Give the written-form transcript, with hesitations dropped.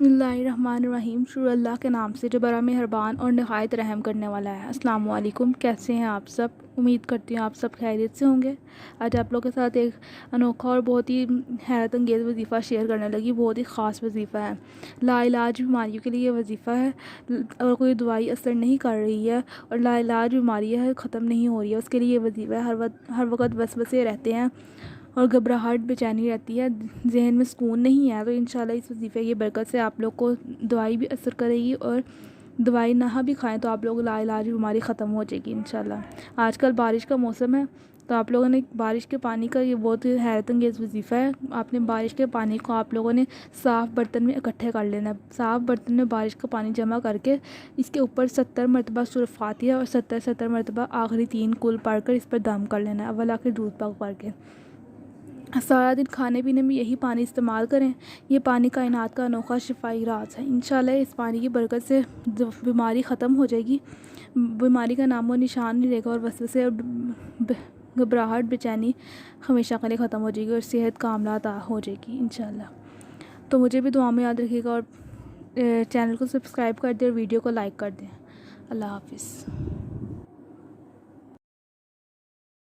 बिस्मिल्लाहिर्रहमानिर्रहीम। शुरू अल्लाह के नाम से जो बड़ा मेहरबान और नहायत रहम करने वाला है। अस्सलाम वालेकुम, कैसे हैं आप सब? उम्मीद करती हूँ आप सब खैरियत से होंगे। आज आप लोगों के साथ एक अनोखा और बहुत ही हैरत अंगेज़ वजीफ़ा शेयर करने लगी। बहुत ही ख़ास वजीफ़ा है, लाइलाज बीमारियों के लिए ये वजीफ़ा है। अगर कोई दवाई असर नहीं कर रही है और लाइलाज बीमारी है, ख़त्म नहीं हो रही है, उसके लिए ये वजीफ़ा है। हर वक्त वसवसे रहते हैं और घबराहट बेचैनी रहती है, जहन में सुकून नहीं है, तो इंशाल्लाह इस वजीफ़े की बरकत से आप लोग को दवाई भी असर करेगी और दवाई ना भी खाएं तो आप लोग लाइलाज बीमारी ख़त्म हो जाएगी इंशाल्लाह। आजकल बारिश का मौसम है, तो आप लोगों ने बारिश के पानी का ये बहुत ही हैरत अंगेज़ वजीफ़ा है। आपने बारिश के पानी को आप लोगों ने साफ़ बर्तन में इकट्ठे कर लेना है। साफ़ बर्तन में बारिश का पानी जमा करके इसके ऊपर 70 मरतबा सूरह फातिहा और 70 मरतबा आखिरी 3 कुल पढ़ कर इस पर दम कर लेना है, अव्वल आखिर दूध पाक पढ़ के। सारा दिन खाने पीने में यही पानी इस्तेमाल करें। ये पानी कायनात का अनोखा शिफाई राज है। इंशाल्लाह इस पानी की बरकत से बीमारी ख़त्म हो जाएगी, बीमारी का नामो निशान नहीं रहेगा और वसवसे और घबराहट बेचैनी हमेशा के लिए ख़त्म हो जाएगी और सेहत कामयाब हो जाएगी इंशाल्लाह। तो मुझे भी दुआ में याद रखिएगा और चैनल को सब्सक्राइब कर दें और वीडियो को लाइक कर दें। अल्लाह हाफिज़।